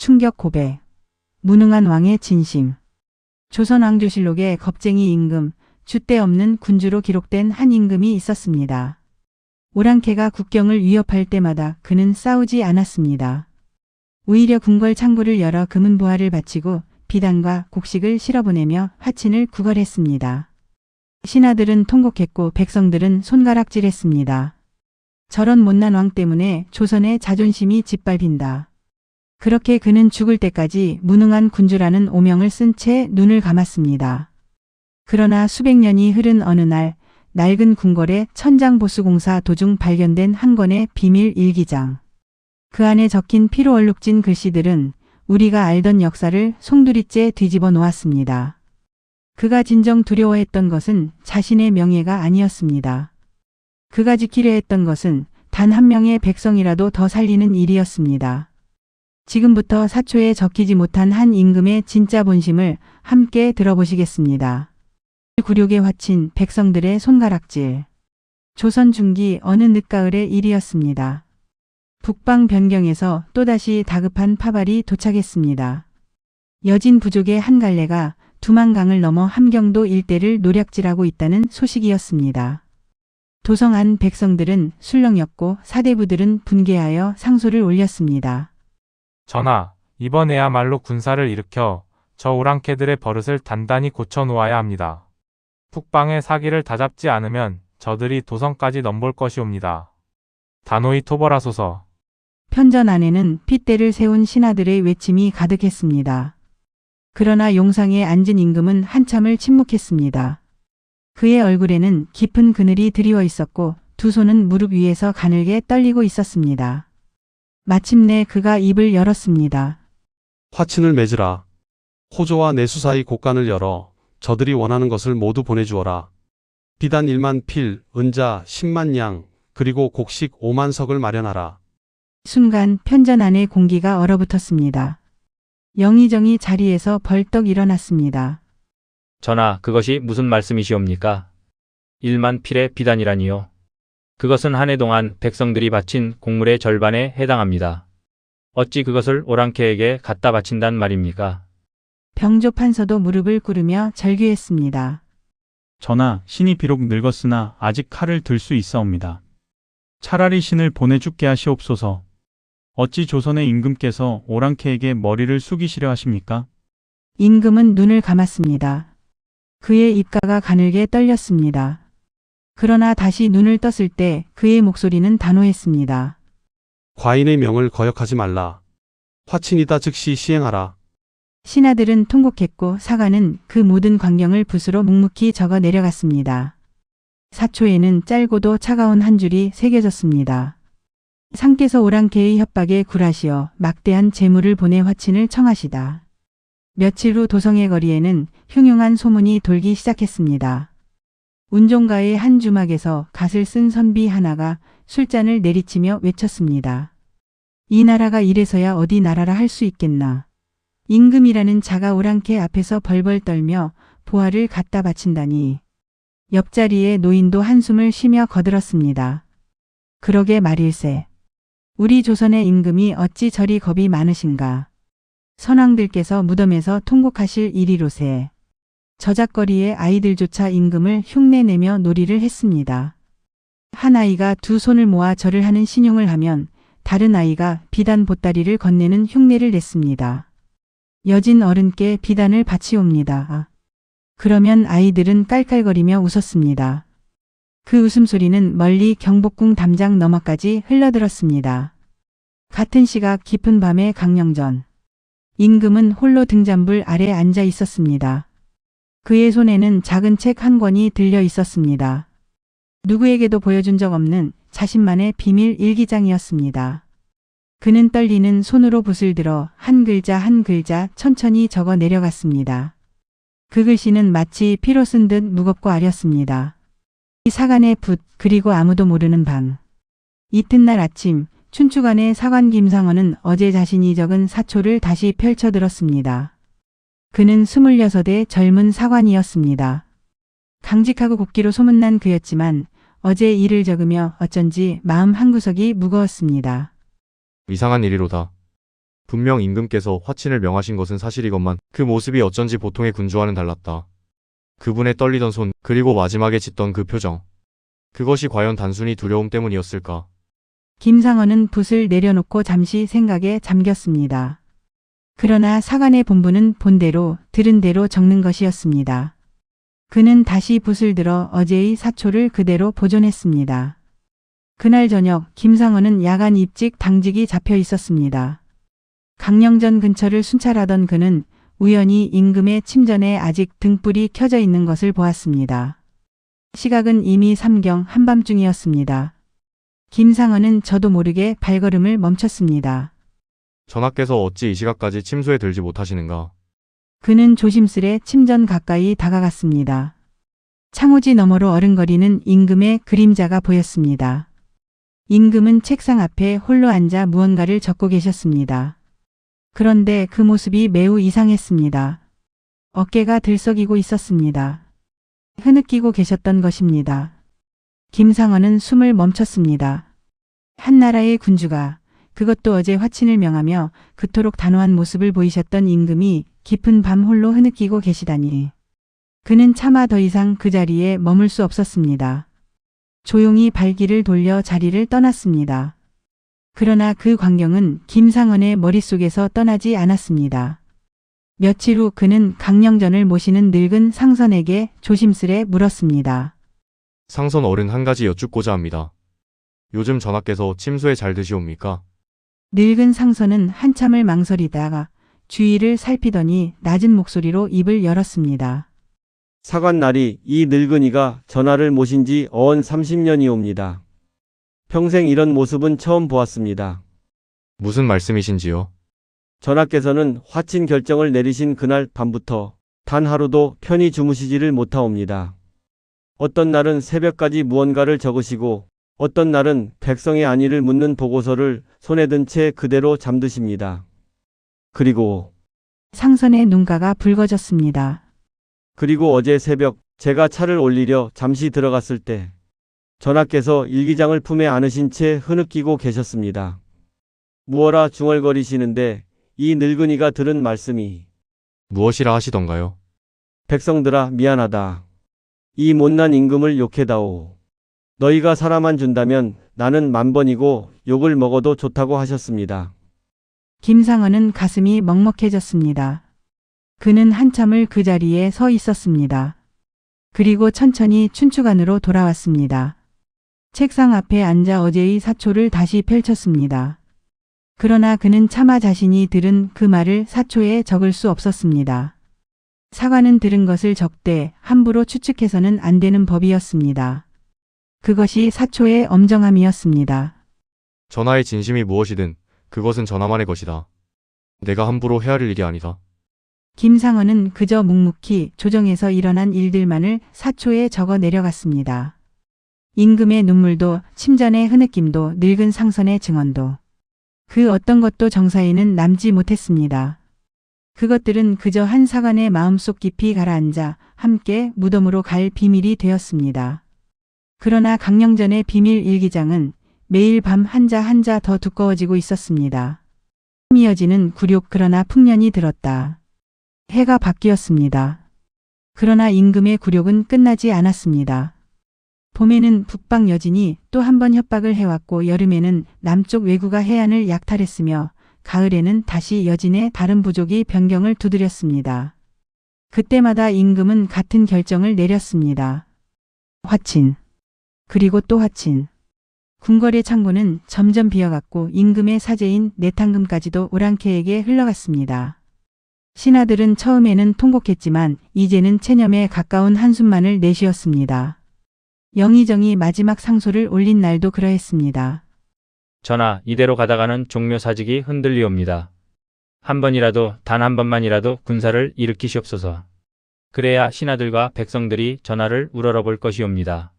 충격 고백. 무능한 왕의 진심. 조선왕조실록에 겁쟁이 임금, 줏대 없는 군주로 기록된 한 임금이 있었습니다. 오랑캐가 국경을 위협할 때마다 그는 싸우지 않았습니다. 오히려 궁궐 창구를 열어 금은 보화를 바치고 비단과 곡식을 실어보내며 화친을 구걸했습니다. 신하들은 통곡했고 백성들은 손가락질했습니다. 저런 못난 왕 때문에 조선의 자존심이 짓밟힌다. 그렇게 그는 죽을 때까지 무능한 군주라는 오명을 쓴 채 눈을 감았습니다. 그러나 수백 년이 흐른 어느 날 낡은 궁궐의 천장보수공사 도중 발견된 한 권의 비밀 일기장. 그 안에 적힌 피로 얼룩진 글씨들은 우리가 알던 역사를 송두리째 뒤집어 놓았습니다. 그가 진정 두려워했던 것은 자신의 명예가 아니었습니다. 그가 지키려 했던 것은 단 한 명의 백성이라도 더 살리는 일이었습니다. 지금부터 사초에 적히지 못한 한 임금의 진짜 본심을 함께 들어보시겠습니다. 굴욕에 화친 백성들의 손가락질. 조선 중기 어느 늦가을의 일이었습니다. 북방 변경에서 또다시 다급한 파발이 도착했습니다. 여진 부족의 한 갈래가 두만강을 넘어 함경도 일대를 노략질하고 있다는 소식이었습니다. 도성 안 백성들은 술렁였고 사대부들은 분개하여 상소를 올렸습니다. 전하, 이번에야말로 군사를 일으켜 저 오랑캐들의 버릇을 단단히 고쳐놓아야 합니다. 북방의 사기를 다잡지 않으면 저들이 도성까지 넘볼 것이옵니다. 단호히 토벌하소서. 편전 안에는 핏대를 세운 신하들의 외침이 가득했습니다. 그러나 용상에 앉은 임금은 한참을 침묵했습니다. 그의 얼굴에는 깊은 그늘이 드리워 있었고 두 손은 무릎 위에서 가늘게 떨리고 있었습니다. 마침내 그가 입을 열었습니다. 화친을 맺으라. 호조와 내수 사이 곳간을 열어 저들이 원하는 것을 모두 보내주어라. 비단 1만 필, 은자 10만 양, 그리고 곡식 5만 석을 마련하라. 순간 편전 안의 공기가 얼어붙었습니다. 영의정이 자리에서 벌떡 일어났습니다. 전하, 그것이 무슨 말씀이시옵니까? 1만 필의 비단이라니요. 그것은 한 해 동안 백성들이 바친 곡물의 절반에 해당합니다. 어찌 그것을 오랑캐에게 갖다 바친단 말입니까? 병조 판서도 무릎을 꿇으며 절규했습니다. 전하, 신이 비록 늙었으나 아직 칼을 들 수 있사옵니다. 차라리 신을 보내 죽게 하시옵소서. 어찌 조선의 임금께서 오랑캐에게 머리를 숙이시려 하십니까? 임금은 눈을 감았습니다. 그의 입가가 가늘게 떨렸습니다. 그러나 다시 눈을 떴을 때 그의 목소리는 단호했습니다. 과인의 명을 거역하지 말라. 화친이다 즉시 시행하라. 신하들은 통곡했고 사관은 그 모든 광경을 붓으로 묵묵히 적어 내려갔습니다. 사초에는 짧고도 차가운 한 줄이 새겨졌습니다. 상께서 오랑캐의 협박에 굴하시어 막대한 재물을 보내 화친을 청하시다. 며칠 후 도성의 거리에는 흉흉한 소문이 돌기 시작했습니다. 운종가의 한 주막에서 갓을 쓴 선비 하나가 술잔을 내리치며 외쳤습니다. 이 나라가 이래서야 어디 나라라 할 수 있겠나. 임금이라는 자가 오랑캐 앞에서 벌벌 떨며 보화를 갖다 바친다니. 옆자리에 노인도 한숨을 쉬며 거들었습니다. 그러게 말일세. 우리 조선의 임금이 어찌 저리 겁이 많으신가. 선왕들께서 무덤에서 통곡하실 일이로세. 저작거리의 아이들조차 임금을 흉내내며 놀이를 했습니다. 한 아이가 두 손을 모아 절을 하는 신용을 하면 다른 아이가 비단 보따리를 건네는 흉내를 냈습니다. 여진 어른께 비단을 바치옵니다. 그러면 아이들은 깔깔거리며 웃었습니다. 그 웃음소리는 멀리 경복궁 담장 너머까지 흘러들었습니다. 같은 시각 깊은 밤의 강령전. 임금은 홀로 등잔불 아래 앉아 있었습니다. 그의 손에는 작은 책 한 권이 들려 있었습니다. 누구에게도 보여준 적 없는 자신만의 비밀 일기장이었습니다. 그는 떨리는 손으로 붓을 들어 한 글자 한 글자 천천히 적어 내려갔습니다. 그 글씨는 마치 피로 쓴 듯 무겁고 아렸습니다. 이 사간의 붓, 그리고 아무도 모르는 밤. 이튿날 아침 춘추관의 사관 김상원은 어제 자신이 적은 사초를 다시 펼쳐들었습니다. 그는 26의 젊은 사관이었습니다. 강직하고 곱기로 소문난 그였지만 어제 일을 적으며 어쩐지 마음 한구석이 무거웠습니다. 이상한 일이로다. 분명 임금께서 화친을 명하신 것은 사실이건만 그 모습이 어쩐지 보통의 군주와는 달랐다. 그분의 떨리던 손, 그리고 마지막에 짓던 그 표정. 그것이 과연 단순히 두려움 때문이었을까? 김상헌은 붓을 내려놓고 잠시 생각에 잠겼습니다. 그러나 사관의 본분은 본대로 들은 대로 적는 것이었습니다. 그는 다시 붓을 들어 어제의 사초를 그대로 보존했습니다. 그날 저녁 김상헌은 야간 입직 당직이 잡혀 있었습니다. 강령전 근처를 순찰하던 그는 우연히 임금의 침전에 아직 등불이 켜져 있는 것을 보았습니다. 시각은 이미 삼경 한밤중이었습니다. 김상헌은 저도 모르게 발걸음을 멈췄습니다. 전하께서 어찌 이 시각까지 침소에 들지 못하시는가? 그는 조심스레 침전 가까이 다가갔습니다. 창호지 너머로 어른거리는 임금의 그림자가 보였습니다. 임금은 책상 앞에 홀로 앉아 무언가를 적고 계셨습니다. 그런데 그 모습이 매우 이상했습니다. 어깨가 들썩이고 있었습니다. 흐느끼고 계셨던 것입니다. 김상헌은 숨을 멈췄습니다. 한나라의 군주가, 그것도 어제 화친을 명하며 그토록 단호한 모습을 보이셨던 임금이 깊은 밤 홀로 흐느끼고 계시다니. 그는 차마 더 이상 그 자리에 머물 수 없었습니다. 조용히 발길을 돌려 자리를 떠났습니다. 그러나 그 광경은 김상헌의 머릿속에서 떠나지 않았습니다. 며칠 후 그는 강령전을 모시는 늙은 상선에게 조심스레 물었습니다. 상선 어른 한 가지 여쭙고자 합니다. 요즘 전하께서 침소에 잘 드시옵니까? 늙은 상선은 한참을 망설이다가 주위를 살피더니 낮은 목소리로 입을 열었습니다. 사관날이 이 늙은이가 전하를 모신 지 어언 30년이옵니다. 평생 이런 모습은 처음 보았습니다. 무슨 말씀이신지요? 전하께서는 화친 결정을 내리신 그날 밤부터 단 하루도 편히 주무시지를 못하옵니다. 어떤 날은 새벽까지 무언가를 적으시고 어떤 날은 백성의 안위를 묻는 보고서를 손에 든 채 그대로 잠드십니다. 그리고 상선의 눈가가 붉어졌습니다. 그리고 어제 새벽 제가 차를 올리려 잠시 들어갔을 때 전하께서 일기장을 품에 안으신 채 흐느끼고 계셨습니다. 무어라 중얼거리시는데 이 늙은이가 들은 말씀이 무엇이라 하시던가요? 백성들아 미안하다. 이 못난 임금을 욕해다오. 너희가 사람만 준다면 나는 만번이고 욕을 먹어도 좋다고 하셨습니다. 김상헌은 가슴이 먹먹해졌습니다. 그는 한참을 그 자리에 서 있었습니다. 그리고 천천히 춘추관으로 돌아왔습니다. 책상 앞에 앉아 어제의 사초를 다시 펼쳤습니다. 그러나 그는 차마 자신이 들은 그 말을 사초에 적을 수 없었습니다. 사관은 들은 것을 적되 함부로 추측해서는 안 되는 법이었습니다. 그것이 사초의 엄정함이었습니다. 전하의 진심이 무엇이든 그것은 전하만의 것이다. 내가 함부로 헤아릴 일이 아니다. 김상헌은 그저 묵묵히 조정에서 일어난 일들만을 사초에 적어 내려갔습니다. 임금의 눈물도 침전의 흐느낌도 늙은 상선의 증언도 그 어떤 것도 정사에는 남지 못했습니다. 그것들은 그저 한 사관의 마음속 깊이 가라앉아 함께 무덤으로 갈 비밀이 되었습니다. 그러나 강령전의 비밀 일기장은 매일 밤 한자 한자 더 두꺼워지고 있었습니다. 이어지는 굴욕 그러나 풍년이 들었다. 해가 바뀌었습니다. 그러나 임금의 굴욕은 끝나지 않았습니다. 봄에는 북방 여진이 또 한 번 협박을 해왔고 여름에는 남쪽 왜구가 해안을 약탈했으며 가을에는 다시 여진의 다른 부족이 변경을 두드렸습니다. 그때마다 임금은 같은 결정을 내렸습니다. 화친. 그리고 또 화친. 궁궐의 창고는 점점 비어갔고 임금의 사제인 내탕금까지도 오랑캐에게 흘러갔습니다. 신하들은 처음에는 통곡했지만 이제는 체념에 가까운 한숨만을 내쉬었습니다. 영의정이 마지막 상소를 올린 날도 그러했습니다. 전하, 이대로 가다가는 종묘사직이 흔들리옵니다. 한 번이라도, 단 한 번만이라도 군사를 일으키시옵소서. 그래야 신하들과 백성들이 전하를 우러러볼 것이옵니다.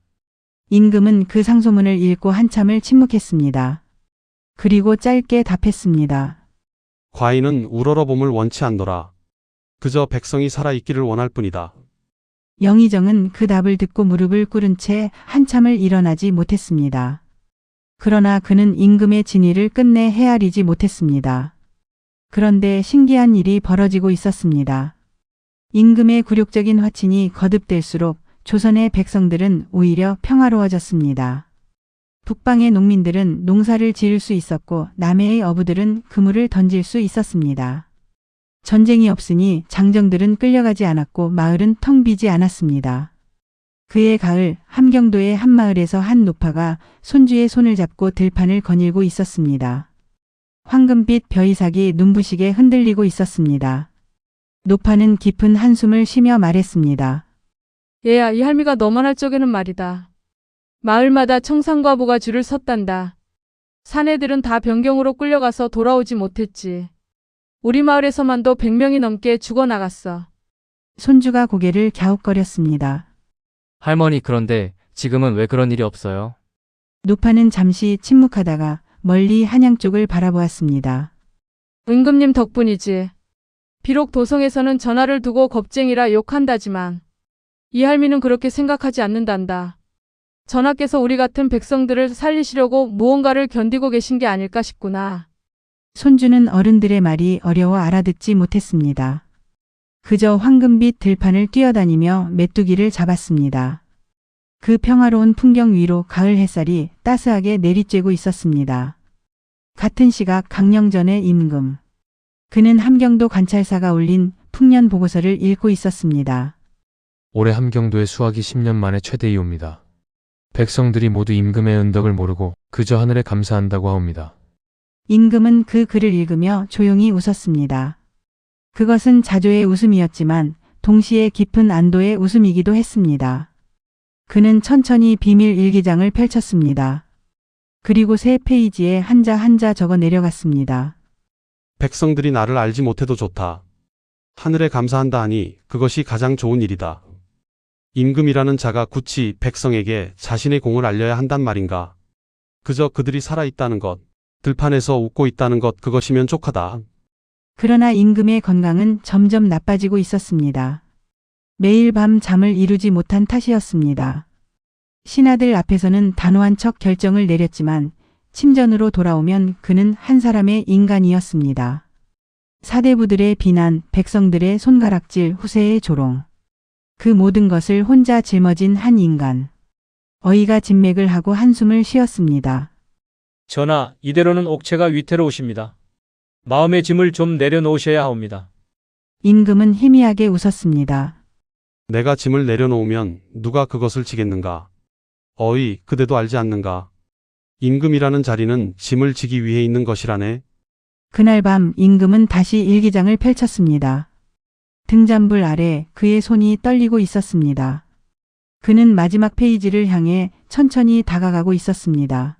임금은 그 상소문을 읽고 한참을 침묵했습니다. 그리고 짧게 답했습니다. 과인은 우러러봄을 원치 않노라. 그저 백성이 살아있기를 원할 뿐이다. 영의정은 그 답을 듣고 무릎을 꿇은 채 한참을 일어나지 못했습니다. 그러나 그는 임금의 진위를 끝내 헤아리지 못했습니다. 그런데 신기한 일이 벌어지고 있었습니다. 임금의 굴욕적인 화친이 거듭될수록 조선의 백성들은 오히려 평화로워졌습니다. 북방의 농민들은 농사를 지을 수 있었고 남해의 어부들은 그물을 던질 수 있었습니다. 전쟁이 없으니 장정들은 끌려가지 않았고 마을은 텅 비지 않았습니다. 그해 가을 함경도의 한 마을에서 한 노파가 손주의 손을 잡고 들판을 거닐고 있었습니다. 황금빛 벼이삭이 눈부시게 흔들리고 있었습니다. 노파는 깊은 한숨을 쉬며 말했습니다. 얘야, 이 할미가 너만 할 적에는 말이다. 마을마다 청산과부가 줄을 섰단다. 사내들은 다 변경으로 끌려가서 돌아오지 못했지. 우리 마을에서만도 100명이 넘게 죽어나갔어. 손주가 고개를 갸웃거렸습니다. 할머니, 그런데 지금은 왜 그런 일이 없어요? 노파는 잠시 침묵하다가 멀리 한양 쪽을 바라보았습니다. 임금님 덕분이지. 비록 도성에서는 전하를 두고 겁쟁이라 욕한다지만 이 할미는 그렇게 생각하지 않는단다. 전하께서 우리 같은 백성들을 살리시려고 무언가를 견디고 계신 게 아닐까 싶구나. 손주는 어른들의 말이 어려워 알아듣지 못했습니다. 그저 황금빛 들판을 뛰어다니며 메뚜기를 잡았습니다. 그 평화로운 풍경 위로 가을 햇살이 따스하게 내리쬐고 있었습니다. 같은 시각 강령전의 임금. 그는 함경도 관찰사가 올린 풍년 보고서를 읽고 있었습니다. 올해 함경도의 수확이 10년 만에 최대이옵니다. 백성들이 모두 임금의 은덕을 모르고 그저 하늘에 감사한다고 하옵니다. 임금은 그 글을 읽으며 조용히 웃었습니다. 그것은 자조의 웃음이었지만 동시에 깊은 안도의 웃음이기도 했습니다. 그는 천천히 비밀 일기장을 펼쳤습니다. 그리고 새 페이지에 한자 한자 적어 내려갔습니다. 백성들이 나를 알지 못해도 좋다. 하늘에 감사한다 하니 그것이 가장 좋은 일이다. 임금이라는 자가 굳이 백성에게 자신의 공을 알려야 한단 말인가. 그저 그들이 살아있다는 것, 들판에서 웃고 있다는 것, 그것이면 족하다. 그러나 임금의 건강은 점점 나빠지고 있었습니다. 매일 밤 잠을 이루지 못한 탓이었습니다. 신하들 앞에서는 단호한 척 결정을 내렸지만 침전으로 돌아오면 그는 한 사람의 인간이었습니다. 사대부들의 비난, 백성들의 손가락질, 후세의 조롱. 그 모든 것을 혼자 짊어진 한 인간. 어이가 진맥을 하고 한숨을 쉬었습니다. 전하, 이대로는 옥체가 위태로우십니다. 마음의 짐을 좀 내려놓으셔야 하옵니다. 임금은 희미하게 웃었습니다. 내가 짐을 내려놓으면 누가 그것을 지겠는가. 어이, 그대도 알지 않는가. 임금이라는 자리는 짐을 지기 위해 있는 것이라네. 그날 밤 임금은 다시 일기장을 펼쳤습니다. 등잔불 아래 그의 손이 떨리고 있었습니다. 그는 마지막 페이지를 향해 천천히 다가가고 있었습니다.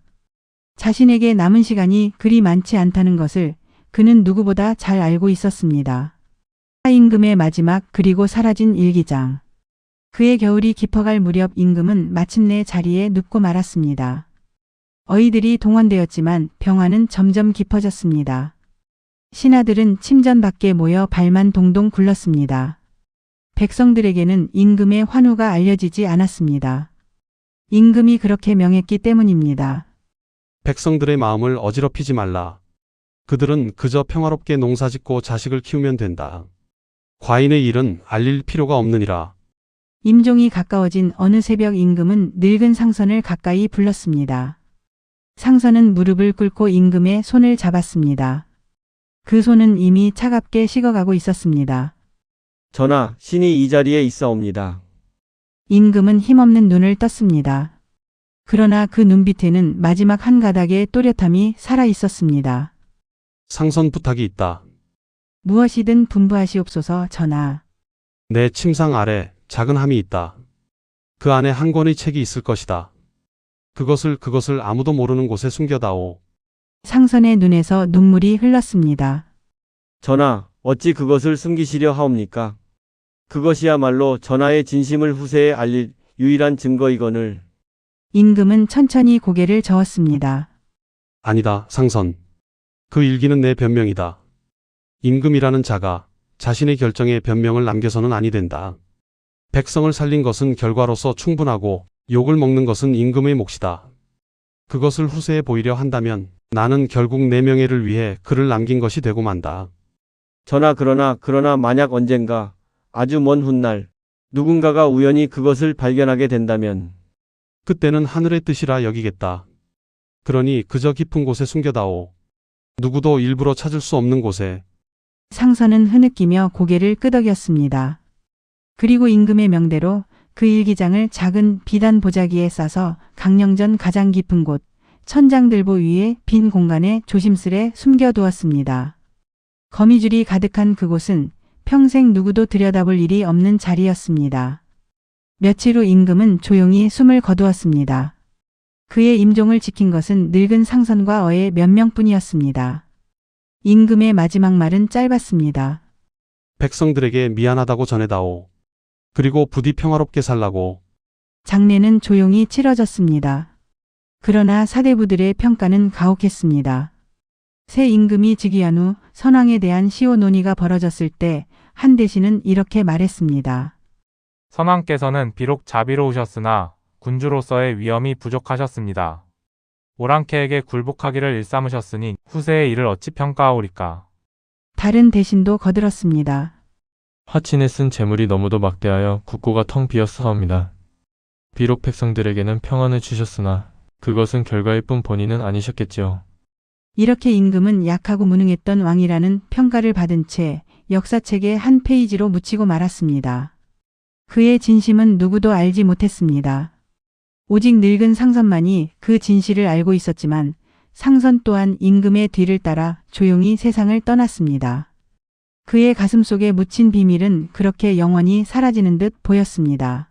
자신에게 남은 시간이 그리 많지 않다는 것을 그는 누구보다 잘 알고 있었습니다. 임금의 마지막 그리고 사라진 일기장. 그의 겨울이 깊어갈 무렵 임금은 마침내 자리에 눕고 말았습니다. 어이들이 동원되었지만 병화는 점점 깊어졌습니다. 신하들은 침전 밖에 모여 발만 동동 굴렀습니다. 백성들에게는 임금의 환호가 알려지지 않았습니다. 임금이 그렇게 명했기 때문입니다. 백성들의 마음을 어지럽히지 말라. 그들은 그저 평화롭게 농사짓고 자식을 키우면 된다. 과인의 일은 알릴 필요가 없느니라. 임종이 가까워진 어느 새벽 임금은 늙은 상선을 가까이 불렀습니다. 상선은 무릎을 꿇고 임금의 손을 잡았습니다. 그 손은 이미 차갑게 식어가고 있었습니다. 전하, 신이 이 자리에 있사옵니다. 임금은 힘없는 눈을 떴습니다. 그러나 그 눈빛에는 마지막 한 가닥의 또렷함이 살아 있었습니다. 상선 부탁이 있다. 무엇이든 분부하시옵소서. 전하. 내 침상 아래 작은 함이 있다. 그 안에 한 권의 책이 있을 것이다. 그것을 아무도 모르는 곳에 숨겨다오. 상선의 눈에서 눈물이 흘렀습니다. 전하, 어찌 그것을 숨기시려 하옵니까? 그것이야말로 전하의 진심을 후세에 알릴 유일한 증거이거늘. 임금은 천천히 고개를 저었습니다. 아니다, 상선. 그 일기는 내 변명이다. 임금이라는 자가 자신의 결정에 변명을 남겨서는 아니 된다. 백성을 살린 것은 결과로서 충분하고 욕을 먹는 것은 임금의 몫이다. 그것을 후세에 보이려 한다면 나는 결국 내 명예를 위해 글을 남긴 것이 되고 만다. 그러나 만약 언젠가 아주 먼 훗날 누군가가 우연히 그것을 발견하게 된다면 그때는 하늘의 뜻이라 여기겠다. 그러니 그저 깊은 곳에 숨겨다오. 누구도 일부러 찾을 수 없는 곳에. 상선은 흐느끼며 고개를 끄덕였습니다. 그리고 임금의 명대로 그 일기장을 작은 비단 보자기에 싸서 강령전 가장 깊은 곳 천장들보 위에 빈 공간에 조심스레 숨겨두었습니다. 거미줄이 가득한 그곳은 평생 누구도 들여다볼 일이 없는 자리였습니다. 며칠 후 임금은 조용히 숨을 거두었습니다. 그의 임종을 지킨 것은 늙은 상선과 어의 몇 명뿐이었습니다. 임금의 마지막 말은 짧았습니다. 백성들에게 미안하다고 전해다오. 그리고 부디 평화롭게 살라고. 장례는 조용히 치러졌습니다. 그러나 사대부들의 평가는 가혹했습니다. 새 임금이 즉위한 후 선왕에 대한 시호 논의가 벌어졌을 때 한 대신은 이렇게 말했습니다. 선왕께서는 비록 자비로우셨으나 군주로서의 위엄이 부족하셨습니다. 오랑캐에게 굴복하기를 일삼으셨으니 후세의 일을 어찌 평가하오리까. 다른 대신도 거들었습니다. 화친에 쓴 재물이 너무도 막대하여 국고가 텅 비었사옵니다. 비록 백성들에게는 평안을 주셨으나 그것은 결과일 뿐 본인은 아니셨겠지요. 이렇게 임금은 약하고 무능했던 왕이라는 평가를 받은 채 역사책의 한 페이지로 묻히고 말았습니다. 그의 진심은 누구도 알지 못했습니다. 오직 늙은 상선만이 그 진실을 알고 있었지만 상선 또한 임금의 뒤를 따라 조용히 세상을 떠났습니다. 그의 가슴 속에 묻힌 비밀은 그렇게 영원히 사라지는 듯 보였습니다.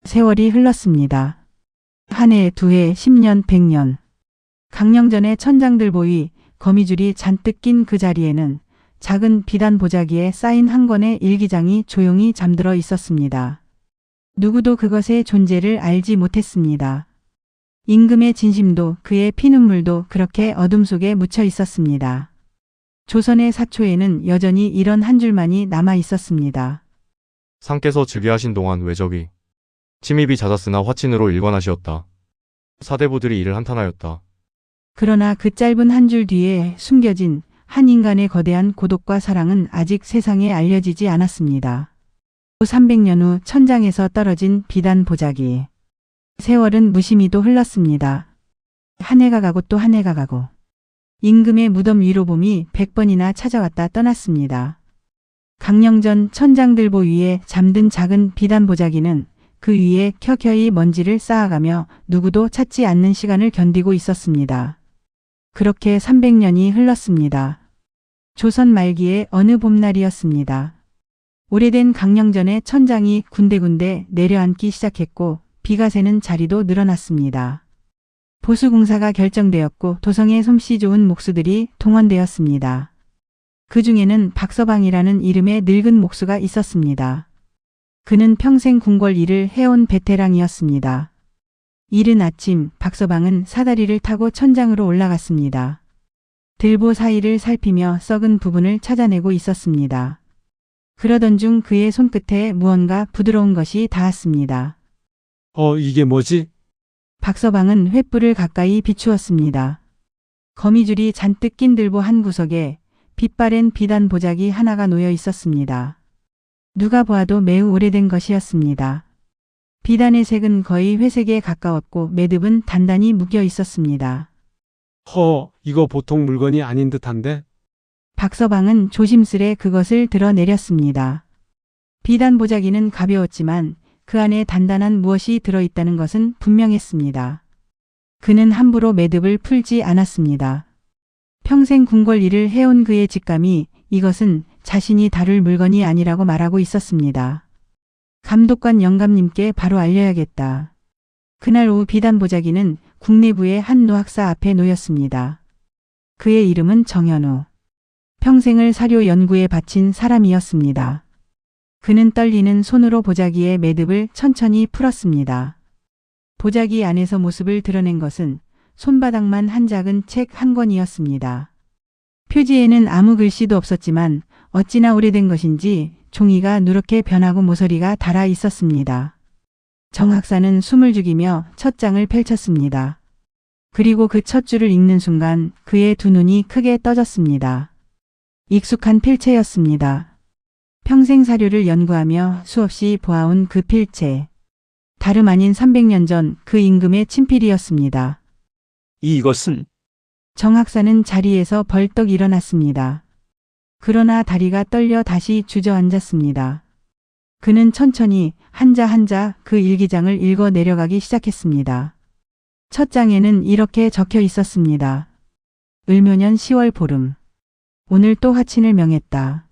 세월이 흘렀습니다. 한 해, 두 해, 10년, 100년. 강령전의 천장들보 위 거미줄이 잔뜩 낀 그 자리에는 작은 비단 보자기에 쌓인 한 권의 일기장이 조용히 잠들어 있었습니다. 누구도 그것의 존재를 알지 못했습니다. 임금의 진심도 그의 피눈물도 그렇게 어둠 속에 묻혀 있었습니다. 조선의 사초에는 여전히 이런 한 줄만이 남아 있었습니다. 상께서 즉위하신 동안 외적이 침입이 잦았으나 화친으로 일관하시었다. 사대부들이 이를 한탄하였다. 그러나 그 짧은 한 줄 뒤에 숨겨진 한 인간의 거대한 고독과 사랑은 아직 세상에 알려지지 않았습니다. 300년 후 천장에서 떨어진 비단 보자기. 세월은 무심히도 흘렀습니다. 한 해가 가고 또 한 해가 가고. 임금의 무덤 위로 봄이 100번이나 찾아왔다 떠났습니다. 강령전 천장들보 위에 잠든 작은 비단 보자기는 그 위에 켜켜이 먼지를 쌓아가며 누구도 찾지 않는 시간을 견디고 있었습니다. 그렇게 300년이 흘렀습니다. 조선 말기의 어느 봄날이었습니다. 오래된 강령전의 천장이 군데군데 내려앉기 시작했고 비가 새는 자리도 늘어났습니다. 보수공사가 결정되었고 도성의 솜씨 좋은 목수들이 동원되었습니다. 그 중에는 박서방이라는 이름의 늙은 목수가 있었습니다. 그는 평생 궁궐 일을 해온 베테랑이었습니다. 이른 아침 박서방은 사다리를 타고 천장으로 올라갔습니다. 들보 사이를 살피며 썩은 부분을 찾아내고 있었습니다. 그러던 중 그의 손끝에 무언가 부드러운 것이 닿았습니다. 이게 뭐지? 박서방은 횃불을 가까이 비추었습니다. 거미줄이 잔뜩 낀 들보 한 구석에 빛바랜 비단 보자기 하나가 놓여 있었습니다. 누가 보아도 매우 오래된 것이었습니다. 비단의 색은 거의 회색에 가까웠고 매듭은 단단히 묶여 있었습니다. 이거 보통 물건이 아닌 듯한데? 박서방은 조심스레 그것을 드러내렸습니다. 비단 보자기는 가벼웠지만 그 안에 단단한 무엇이 들어있다는 것은 분명했습니다. 그는 함부로 매듭을 풀지 않았습니다. 평생 궁궐 일을 해온 그의 직감이 이것은 자신이 다룰 물건이 아니라고 말하고 있었습니다. 감독관 영감님께 바로 알려야겠다. 그날 오후 비단 보자기는 국내부의 한 노학사 앞에 놓였습니다. 그의 이름은 정현우. 평생을 사료 연구에 바친 사람이었습니다. 그는 떨리는 손으로 보자기의 매듭을 천천히 풀었습니다. 보자기 안에서 모습을 드러낸 것은 손바닥만 한 작은 책 한 권이었습니다. 표지에는 아무 글씨도 없었지만 어찌나 오래된 것인지 종이가 누렇게 변하고 모서리가 달아 있었습니다. 정 학사는 숨을 죽이며 첫 장을 펼쳤습니다. 그리고 그 첫 줄을 읽는 순간 그의 두 눈이 크게 떠졌습니다. 익숙한 필체였습니다. 평생 사료를 연구하며 수없이 보아온 그 필체. 다름 아닌 300년 전 그 임금의 친필이었습니다. 이것은 정 학사는 자리에서 벌떡 일어났습니다. 그러나 다리가 떨려 다시 주저앉았습니다. 그는 천천히 한자 한자 그 일기장을 읽어 내려가기 시작했습니다. 첫 장에는 이렇게 적혀 있었습니다. 을묘년 10월 보름. 오늘 또 화친을 명했다.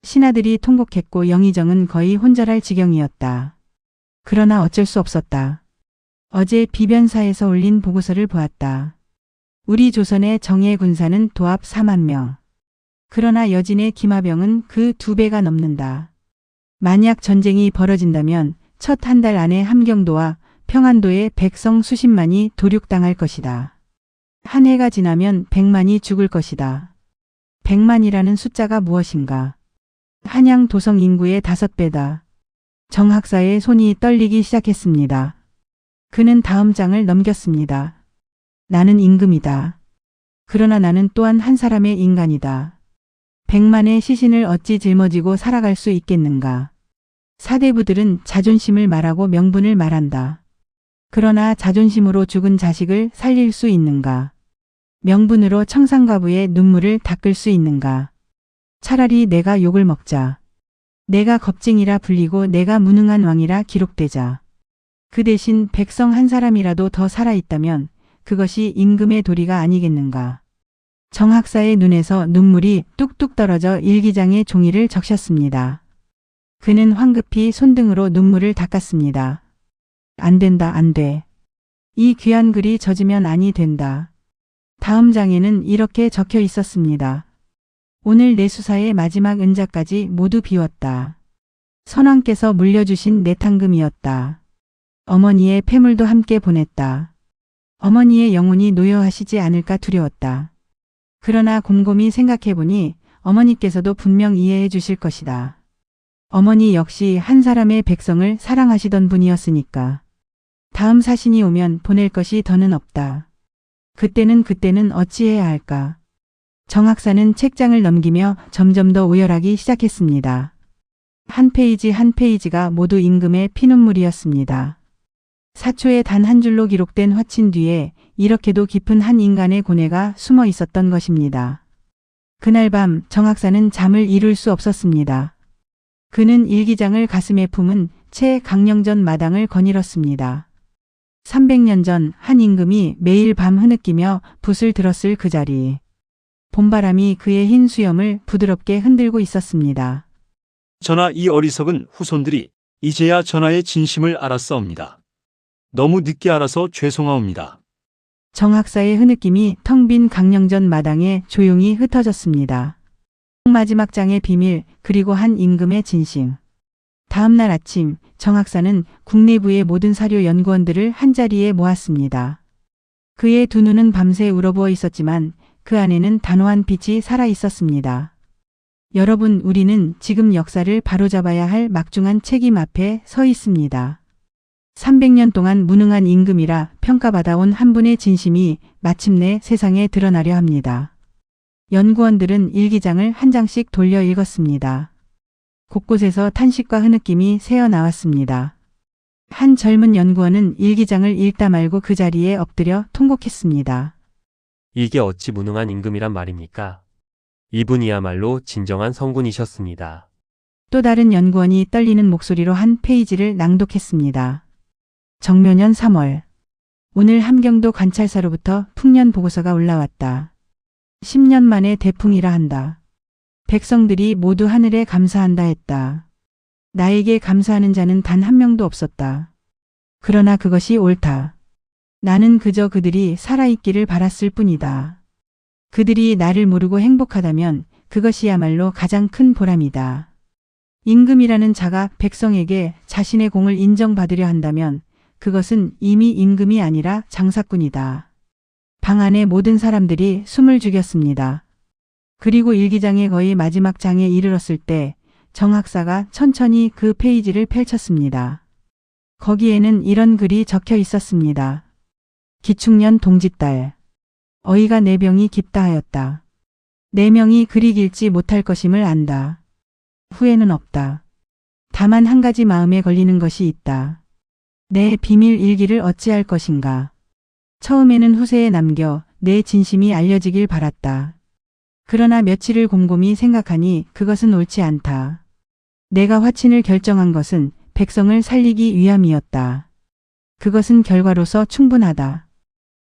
신하들이 통곡했고 영의정은 거의 혼절할 지경이었다. 그러나 어쩔 수 없었다. 어제 비변사에서 올린 보고서를 보았다. 우리 조선의 정예 군사는 도합 4만 명. 그러나 여진의 김하병은 그 2배가 넘는다. 만약 전쟁이 벌어진다면 첫 한 달 안에 함경도와 평안도의 백성 수십만이 도륙당할 것이다. 한 해가 지나면 100만이 죽을 것이다. 100만이라는 숫자가 무엇인가? 한양 도성 인구의 5배다. 정 학사의 손이 떨리기 시작했습니다. 그는 다음 장을 넘겼습니다. 나는 임금이다. 그러나 나는 또한 한 사람의 인간이다. 100만의 시신을 어찌 짊어지고 살아갈 수 있겠는가? 사대부들은 자존심을 말하고 명분을 말한다. 그러나 자존심으로 죽은 자식을 살릴 수 있는가? 명분으로 청산가부의 눈물을 닦을 수 있는가? 차라리 내가 욕을 먹자. 내가 겁쟁이라 불리고 내가 무능한 왕이라 기록되자. 그 대신 백성 한 사람이라도 더 살아있다면 그것이 임금의 도리가 아니겠는가. 정 학사의 눈에서 눈물이 뚝뚝 떨어져 일기장에 종이를 적셨습니다. 그는 황급히 손등으로 눈물을 닦았습니다. 안 된다, 안 돼. 이 귀한 글이 젖으면 아니 된다. 다음 장에는 이렇게 적혀 있었습니다. 오늘 내 수사의 마지막 은자까지 모두 비웠다. 선왕께서 물려주신 내 탕금이었다. 어머니의 폐물도 함께 보냈다. 어머니의 영혼이 노여하시지 않을까 두려웠다. 그러나 곰곰이 생각해보니 어머니께서도 분명 이해해 주실 것이다. 어머니 역시 한 사람의 백성을 사랑하시던 분이었으니까. 다음 사신이 오면 보낼 것이 더는 없다. 그때는 어찌해야 할까. 정 학사는 책장을 넘기며 점점 더 오열하기 시작했습니다. 한 페이지 한 페이지가 모두 임금의 피눈물이었습니다. 사초에 단 한 줄로 기록된 화친 뒤에 이렇게도 깊은 한 인간의 고뇌가 숨어 있었던 것입니다. 그날 밤 정 학사는 잠을 이룰 수 없었습니다. 그는 일기장을 가슴에 품은 채 강령전 마당을 거닐었습니다. 300년 전 한 임금이 매일 밤 흐느끼며 붓을 들었을 그 자리. 봄바람이 그의 흰 수염을 부드럽게 흔들고 있었습니다. 전하, 이 어리석은 후손들이 이제야 전하의 진심을 알았사옵니다. 너무 늦게 알아서 죄송하옵니다. 정 학사의 흐느낌이 텅 빈 강령전 마당에 조용히 흩어졌습니다. 마지막 장의 비밀, 그리고 한 임금의 진심. 다음 날 아침 정 학사는 국내부의 모든 사료 연구원들을 한자리에 모았습니다. 그의 두 눈은 밤새 울어부어 있었지만 그 안에는 단호한 빛이 살아 있었습니다. 여러분, 우리는 지금 역사를 바로잡아야 할 막중한 책임 앞에 서 있습니다. 300년 동안 무능한 임금이라 평가받아온 한 분의 진심이 마침내 세상에 드러나려 합니다. 연구원들은 일기장을 한 장씩 돌려 읽었습니다. 곳곳에서 탄식과 흐느낌이 새어나왔습니다. 한 젊은 연구원은 일기장을 읽다 말고 그 자리에 엎드려 통곡했습니다. 이게 어찌 무능한 임금이란 말입니까? 이분이야말로 진정한 성군이셨습니다. 또 다른 연구원이 떨리는 목소리로 한 페이지를 낭독했습니다. 정묘년 3월. 오늘 함경도 관찰사로부터 풍년 보고서가 올라왔다. 10년 만에 대풍이라 한다. 백성들이 모두 하늘에 감사한다 했다. 나에게 감사하는 자는 단 한 명도 없었다. 그러나 그것이 옳다. 나는 그저 그들이 살아있기를 바랐을 뿐이다. 그들이 나를 모르고 행복하다면 그것이야말로 가장 큰 보람이다. 임금이라는 자가 백성에게 자신의 공을 인정받으려 한다면 그것은 이미 임금이 아니라 장사꾼이다. 방 안의 모든 사람들이 숨을 죽였습니다. 그리고 일기장의 거의 마지막 장에 이르렀을 때 정 학사가 천천히 그 페이지를 펼쳤습니다. 거기에는 이런 글이 적혀 있었습니다. 기축년 동짓달. 어이가 내 병이 깊다 하였다. 내 명이 그리 길지 못할 것임을 안다. 후회는 없다. 다만 한 가지 마음에 걸리는 것이 있다. 내 비밀 일기를 어찌할 것인가. 처음에는 후세에 남겨 내 진심이 알려지길 바랐다. 그러나 며칠을 곰곰이 생각하니 그것은 옳지 않다. 내가 화친을 결정한 것은 백성을 살리기 위함이었다. 그것은 결과로서 충분하다.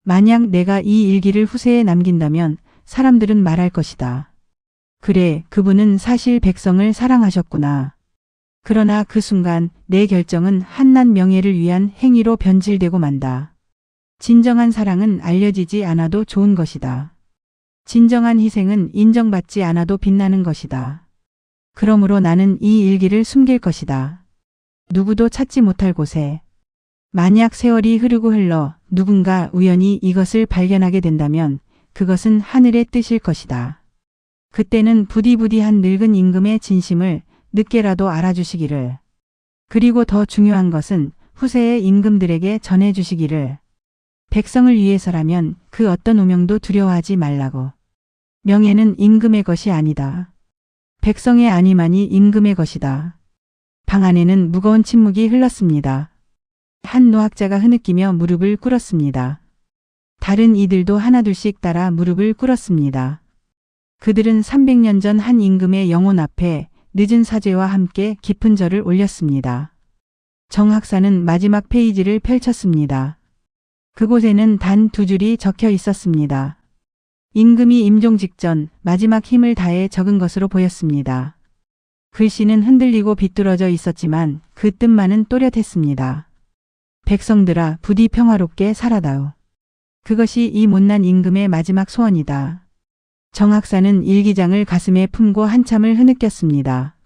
만약 내가 이 일기를 후세에 남긴다면 사람들은 말할 것이다. 그래, 그분은 사실 백성을 사랑하셨구나. 그러나 그 순간 내 결정은 한낱 명예를 위한 행위로 변질되고 만다. 진정한 사랑은 알려지지 않아도 좋은 것이다. 진정한 희생은 인정받지 않아도 빛나는 것이다. 그러므로 나는 이 일기를 숨길 것이다. 누구도 찾지 못할 곳에. 만약 세월이 흐르고 흘러 누군가 우연히 이것을 발견하게 된다면 그것은 하늘의 뜻일 것이다. 그때는 부디부디한 늙은 임금의 진심을 늦게라도 알아주시기를. 그리고 더 중요한 것은 후세의 임금들에게 전해주시기를. 백성을 위해서라면 그 어떤 운명도 두려워하지 말라고. 명예는 임금의 것이 아니다. 백성의 안위만이 임금의 것이다. 방 안에는 무거운 침묵이 흘렀습니다. 한 노학자가 흐느끼며 무릎을 꿇었습니다. 다른 이들도 하나둘씩 따라 무릎을 꿇었습니다. 그들은 300년 전 한 임금의 영혼 앞에 늦은 사죄와 함께 깊은 절을 올렸습니다. 정 학사는 마지막 페이지를 펼쳤습니다. 그곳에는 단 2줄이 적혀 있었습니다. 임금이 임종 직전 마지막 힘을 다해 적은 것으로 보였습니다. 글씨는 흔들리고 비뚤어져 있었지만 그 뜻만은 또렷했습니다. 백성들아, 부디 평화롭게 살아다오. 그것이 이 못난 임금의 마지막 소원이다. 정학사는 일기장을 가슴에 품고 한참을 흐느꼈습니다.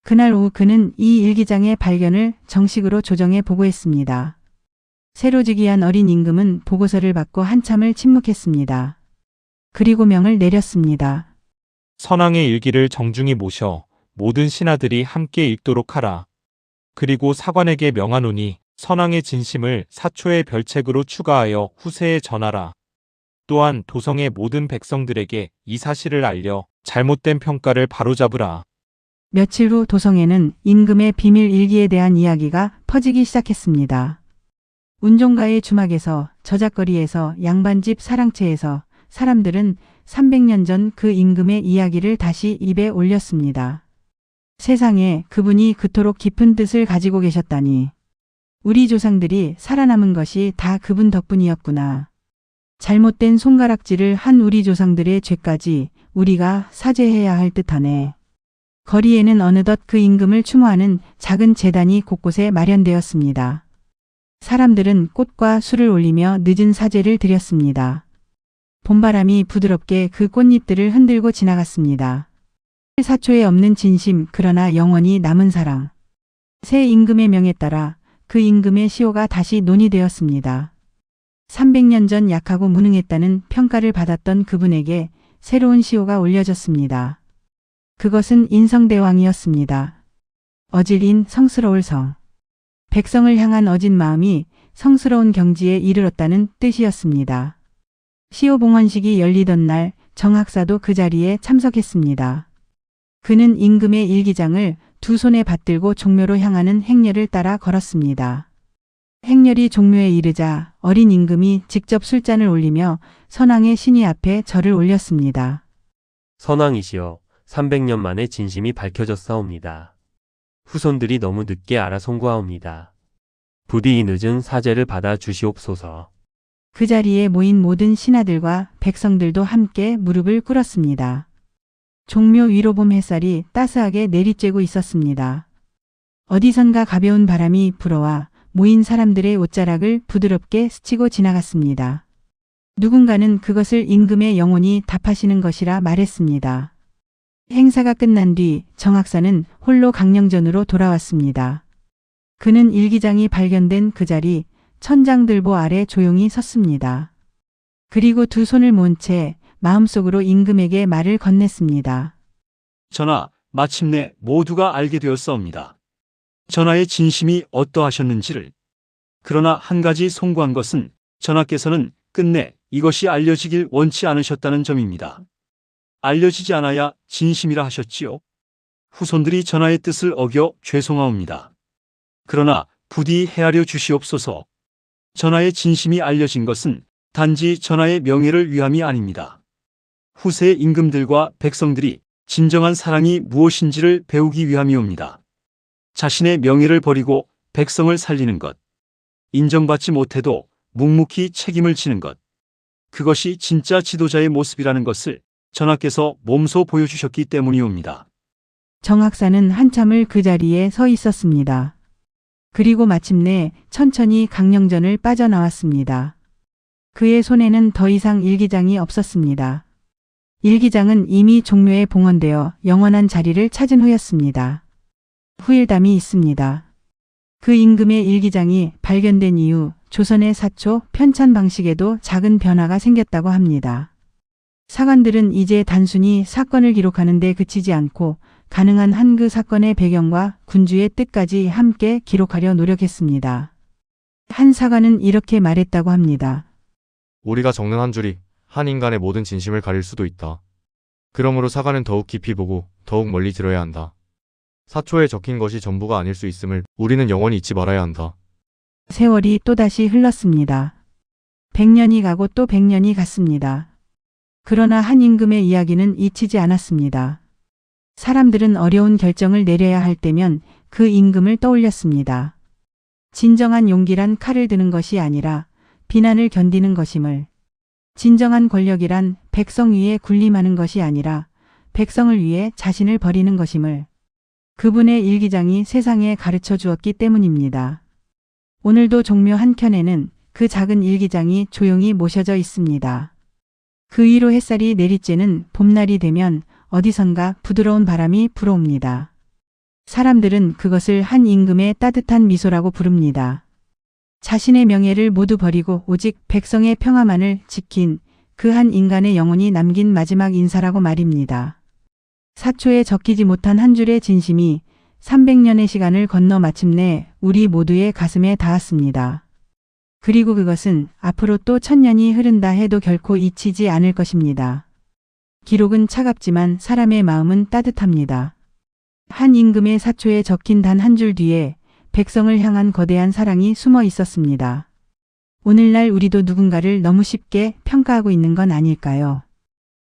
그날 오후 그는 이 일기장의 발견을 정식으로 조정에 보고했습니다. 새로 즉위한 어린 임금은 보고서를 받고 한참을 침묵했습니다. 그리고 명을 내렸습니다. 선왕의 일기를 정중히 모셔 모든 신하들이 함께 읽도록 하라. 그리고 사관에게 명하노니 선왕의 진심을 사초의 별책으로 추가하여 후세에 전하라. 또한 도성의 모든 백성들에게 이 사실을 알려 잘못된 평가를 바로잡으라. 며칠 후 도성에는 임금의 비밀 일기에 대한 이야기가 퍼지기 시작했습니다. 운종가의 주막에서, 저작거리에서, 양반집 사랑채에서 사람들은 300년 전 그 임금의 이야기를 다시 입에 올렸습니다. 세상에, 그분이 그토록 깊은 뜻을 가지고 계셨다니. 우리 조상들이 살아남은 것이 다 그분 덕분이었구나. 잘못된 손가락질을 한 우리 조상들의 죄까지 우리가 사죄해야 할 듯하네. 거리에는 어느덧 그 임금을 추모하는 작은 제단이 곳곳에 마련되었습니다. 사람들은 꽃과 술을 올리며 늦은 사죄를 드렸습니다. 봄바람이 부드럽게 그 꽃잎들을 흔들고 지나갔습니다. 사초에 없는 진심, 그러나 영원히 남은 사랑. 새 임금의 명에 따라 그 임금의 시호가 다시 논의되었습니다. 300년 전 약하고 무능했다는 평가를 받았던 그분에게 새로운 시호가 올려졌습니다. 그것은 인성대왕이었습니다. 어질인 성스러울 성. 백성을 향한 어진 마음이 성스러운 경지에 이르렀다는 뜻이었습니다. 시호 봉헌식이 열리던 날 정학사도 그 자리에 참석했습니다. 그는 임금의 일기장을 두 손에 받들고 종묘로 향하는 행렬을 따라 걸었습니다. 행렬이 종묘에 이르자 어린 임금이 직접 술잔을 올리며 선왕의 신이 앞에 절을 올렸습니다. 선왕이시여, 300년 만에 진심이 밝혀졌사옵니다. 후손들이 너무 늦게 알아 송구하옵니다. 부디 이 늦은 사죄를 받아 주시옵소서. 그 자리에 모인 모든 신하들과 백성들도 함께 무릎을 꿇었습니다. 종묘 위로 봄 햇살이 따스하게 내리쬐고 있었습니다. 어디선가 가벼운 바람이 불어와 모인 사람들의 옷자락을 부드럽게 스치고 지나갔습니다. 누군가는 그것을 임금의 영혼이 답하시는 것이라 말했습니다. 행사가 끝난 뒤 정학사는 홀로 강령전으로 돌아왔습니다. 그는 일기장이 발견된 그 자리 천장들보 아래 조용히 섰습니다. 그리고 두 손을 모은 채 마음속으로 임금에게 말을 건넸습니다. 전하, 마침내 모두가 알게 되었사옵니다. 전하의 진심이 어떠하셨는지를. 그러나 한 가지 송구한 것은 전하께서는 끝내 이것이 알려지길 원치 않으셨다는 점입니다. 알려지지 않아야 진심이라 하셨지요. 후손들이 전하의 뜻을 어겨 죄송하옵니다. 그러나 부디 헤아려 주시옵소서. 전하의 진심이 알려진 것은 단지 전하의 명예를 위함이 아닙니다. 후세 임금들과 백성들이 진정한 사랑이 무엇인지를 배우기 위함이옵니다. 자신의 명예를 버리고 백성을 살리는 것, 인정받지 못해도 묵묵히 책임을 지는 것, 그것이 진짜 지도자의 모습이라는 것을 전하께서 몸소 보여주셨기 때문이옵니다. 정학사는 한참을 그 자리에 서 있었습니다. 그리고 마침내 천천히 강령전을 빠져나왔습니다. 그의 손에는 더 이상 일기장이 없었습니다. 일기장은 이미 종묘에 봉헌되어 영원한 자리를 찾은 후였습니다. 후일담이 있습니다. 그 임금의 일기장이 발견된 이후 조선의 사초 편찬 방식에도 작은 변화가 생겼다고 합니다. 사관들은 이제 단순히 사건을 기록하는 데 그치지 않고 가능한 한 그 사건의 배경과 군주의 뜻까지 함께 기록하려 노력했습니다. 한 사관은 이렇게 말했다고 합니다. 우리가 적는 한 줄이 한 인간의 모든 진심을 가릴 수도 있다. 그러므로 사관은 더욱 깊이 보고 더욱 멀리 들어야 한다. 사초에 적힌 것이 전부가 아닐 수 있음을 우리는 영원히 잊지 말아야 한다. 세월이 또다시 흘렀습니다. 100년이 가고 또 100년이 갔습니다. 그러나 한 임금의 이야기는 잊히지 않았습니다. 사람들은 어려운 결정을 내려야 할 때면 그 임금을 떠올렸습니다. 진정한 용기란 칼을 드는 것이 아니라 비난을 견디는 것임을, 진정한 권력이란 백성 위에 군림하는 것이 아니라 백성을 위해 자신을 버리는 것임을 그분의 일기장이 세상에 가르쳐 주었기 때문입니다. 오늘도 종묘 한켠에는 그 작은 일기장이 조용히 모셔져 있습니다. 그 위로 햇살이 내리쬐는 봄날이 되면 어디선가 부드러운 바람이 불어옵니다. 사람들은 그것을 한 임금의 따뜻한 미소라고 부릅니다. 자신의 명예를 모두 버리고 오직 백성의 평화만을 지킨 그 한 인간의 영혼이 남긴 마지막 인사라고 말입니다. 사초에 적히지 못한 한 줄의 진심이 300년의 시간을 건너 마침내 우리 모두의 가슴에 닿았습니다. 그리고 그것은 앞으로 또 1000년이 흐른다 해도 결코 잊히지 않을 것입니다. 기록은 차갑지만 사람의 마음은 따뜻합니다. 한 임금의 사초에 적힌 단 한 줄 뒤에 백성을 향한 거대한 사랑이 숨어 있었습니다. 오늘날 우리도 누군가를 너무 쉽게 평가하고 있는 건 아닐까요?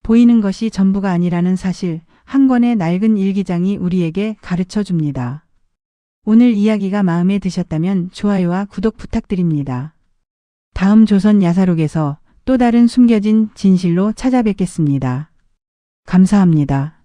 보이는 것이 전부가 아니라는 사실, 한 권의 낡은 일기장이 우리에게 가르쳐 줍니다. 오늘 이야기가 마음에 드셨다면 좋아요와 구독 부탁드립니다. 다음 조선 야사록에서 또 다른 숨겨진 진실로 찾아뵙겠습니다. 감사합니다.